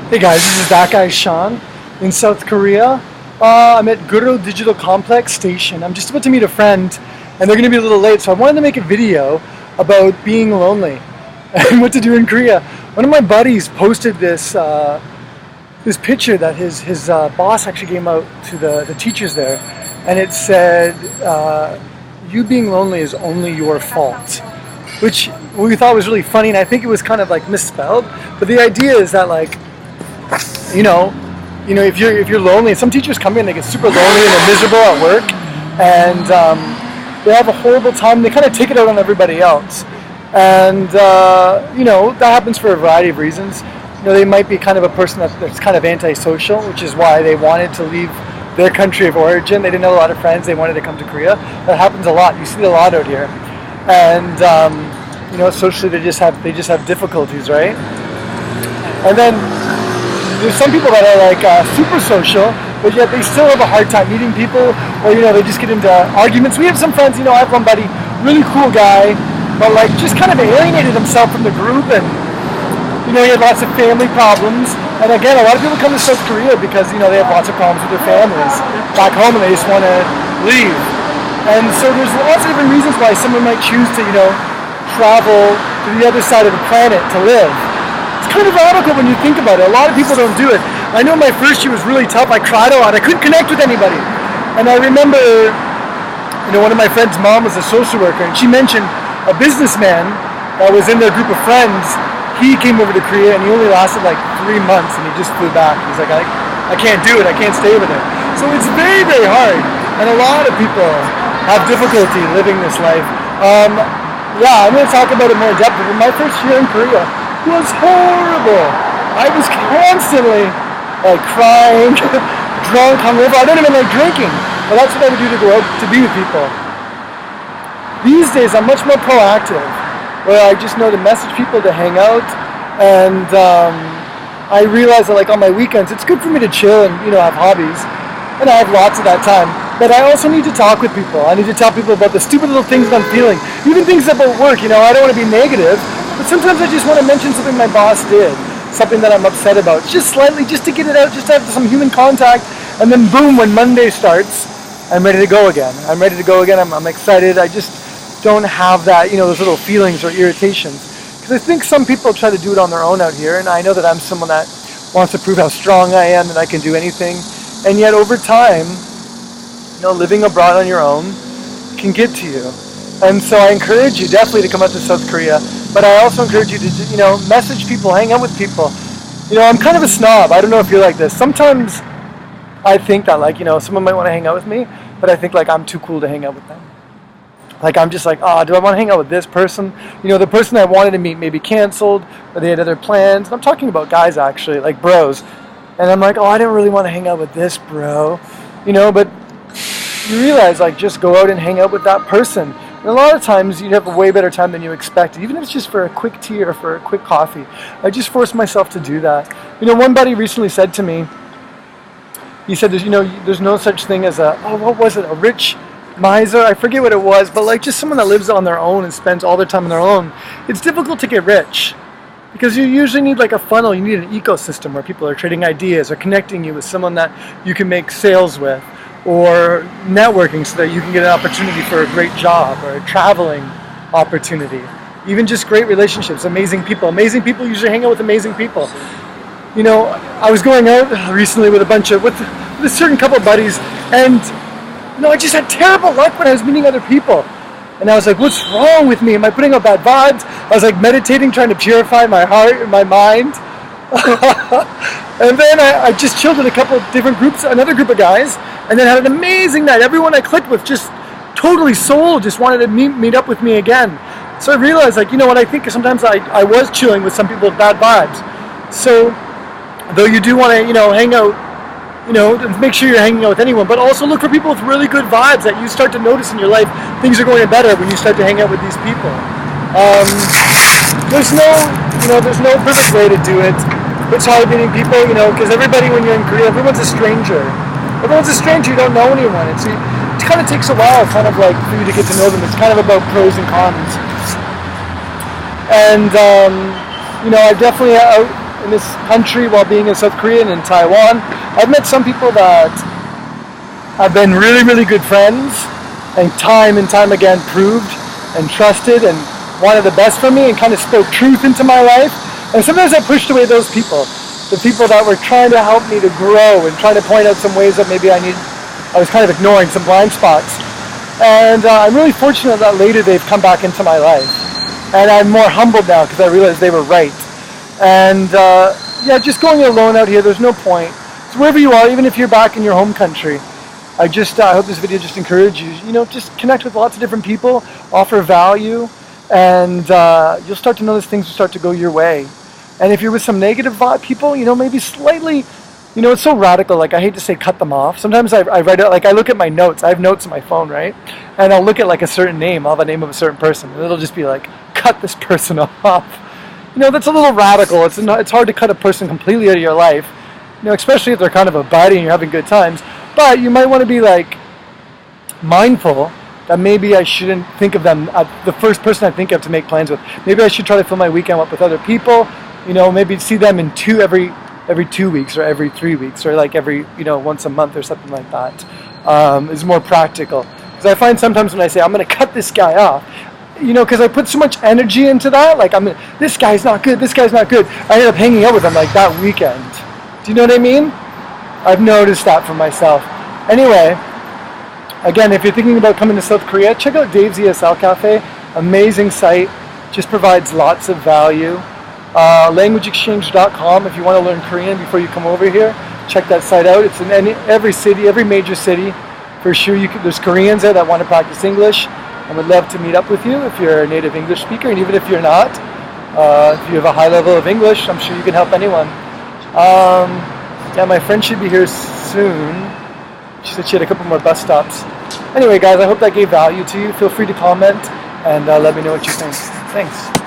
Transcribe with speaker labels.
Speaker 1: Hey guys, this is that guy Sean in South Korea. I'm at Guro Digital Complex Station. I'm just about to meet a friend and they're going to be a little late, so I wanted to make a video about being lonely and what to do in Korea. One of my buddies posted this picture that his boss actually gave out to the teachers there, and it said, you being lonely is only your fault, which we thought was really funny, and I think it was kind of like misspelled, but the idea is that like, you know, if you're lonely, some teachers come in, they get super lonely and they're miserable at work, and they have a horrible time. They kind of take it out on everybody else, and that happens for a variety of reasons. They might be kind of a person that's kind of antisocial, which is why they wanted to leave their country of origin. They didn't have a lot of friends. They wanted to come to Korea. That happens a lot. You see it a lot out here, and socially they just have difficulties, right? And then there's some people that are like super social, but yet they still have a hard time meeting people, or they just get into arguments. We have some friends, I have one buddy, really cool guy, but like just kind of alienated himself from the group, and he had lots of family problems. And again, a lot of people come to South Korea because they have lots of problems with their families back home, and they just want to leave. And so there's lots of different reasons why someone might choose to travel to the other side of the planet to live. It's kind of radical when you think about it. A lot of people don't do it. I know my first year was really tough. I cried a lot. I couldn't connect with anybody. And I remember, one of my friend's mom was a social worker, and she mentioned a businessman that was in their group of friends. He came over to Korea, and he only lasted like 3 months, and he just flew back. He's like, I can't do it. I can't stay with it. So it's very, very hard. And a lot of people have difficulty living this life. I'm going to talk about it more in depth, but my first year in Korea was horrible. I was constantly like crying, drunk, hungover. I don't even like drinking, but that's what I would do to go out to be with people. These days I'm much more proactive, where I just know to message people, to hang out, and I realize that like on my weekends it's good for me to chill and have hobbies, and I have lots of that time. But I also need to talk with people. I need to tell people about the stupid little things that I'm feeling, even things about work. I don't want to be negative, but sometimes I just want to mention something my boss did, something that I'm upset about, just slightly, just to get it out, just to have some human contact, and then boom, when Monday starts, I'm ready to go again. I'm excited. I just don't have that, those little feelings or irritations. Because I think some people try to do it on their own out here, and I know that I'm someone that wants to prove how strong I am, that I can do anything. And yet over time, living abroad on your own can get to you. And so I encourage you definitely to come out to South Korea, but I also encourage you to, message people, hang out with people. I'm kind of a snob. I don't know if you're like this. Sometimes I think that like, someone might want to hang out with me, but I think like I'm too cool to hang out with them. Like I'm just like, do I want to hang out with this person? The person I wanted to meet maybe canceled, or they had other plans. And I'm talking about guys actually, like bros. And I'm like, I didn't really want to hang out with this bro. But you realize like just go out and hang out with that person. And a lot of times you'd have a way better time than you expected, even if it's just for a quick tea or for a quick coffee. I just forced myself to do that. One buddy recently said to me, he said, there's no such thing as a rich miser? I forget what it was, but like just someone that lives on their own and spends all their time on their own. It's difficult to get rich because you usually need like a funnel. You need an ecosystem where people are trading ideas or connecting you with someone that you can make sales with, or networking so that you can get an opportunity for a great job or a traveling opportunity. Even just great relationships, amazing people. Amazing people usually hang out with amazing people. I was going out recently with a certain couple of buddies, and I just had terrible luck when I was meeting other people. And I was like, what's wrong with me? Am I putting out bad vibes? I was like meditating, trying to purify my heart and my mind. And then I just chilled with a couple of different groups, another group of guys, and then had an amazing night. Everyone I clicked with just totally sold, just wanted to meet up with me again. So I realized, like, I think sometimes I was chilling with some people with bad vibes. So, though you do want to, hang out, make sure you're hanging out with anyone, but also look for people with really good vibes that you start to notice in your life. Things are going better when you start to hang out with these people. There's no perfect way to do it. It's hard meeting people, because everybody, when you're in Korea, everyone's a stranger. You don't know anyone. It kind of takes a while, kind of like for you to get to know them. It's kind of about pros and cons. And, I definitely in this country while being in South Korea and in Taiwan. I've met some people that have been really, really good friends and time again proved and trusted and wanted the best for me and kind of spoke truth into my life. And sometimes I pushed away those people, the people that were trying to help me to grow and trying to point out some ways that maybe I was kind of ignoring, some blind spots. And I'm really fortunate that later they've come back into my life. And I'm more humbled now because I realized they were right. And yeah, just going alone out here, there's no point. So wherever you are, even if you're back in your home country, I hope this video just encourages you, just connect with lots of different people, offer value, and you'll start to notice things will start to go your way. And if you're with some negative people, maybe slightly, it's so radical, like I hate to say cut them off. Sometimes I write out, like I look at my notes, I have notes on my phone, right? And I'll look at like a certain name, I'll have a name of a certain person, and it'll just be like, cut this person off. That's a little radical. It's hard to cut a person completely out of your life, especially if they're kind of a buddy and you're having good times. But you might want to be like mindful that maybe I shouldn't think of them the first person I think of to make plans with. Maybe I should try to fill my weekend up with other people. Maybe see them in every 2 weeks or every 3 weeks or like every once a month or something like that. Is more practical. Because I find sometimes when I say I'm going to cut this guy off, because I put so much energy into that, like this guy's not good, this guy's not good. I end up hanging out with him like that weekend. Do you know what I mean? I've noticed that for myself. Anyway, again, if you're thinking about coming to South Korea, check out Dave's ESL Cafe. Amazing site, just provides lots of value. LanguageExchange.com if you want to learn Korean before you come over here. Check that site out. It's in every city, every major city. For sure, there's Koreans there that want to practice English. I would love to meet up with you if you're a native English speaker, and even if you're not, if you have a high level of English, I'm sure you can help anyone. Yeah, my friend should be here soon. She said she had a couple more bus stops. Anyway, guys, I hope that gave value to you. Feel free to comment and let me know what you think. Thanks.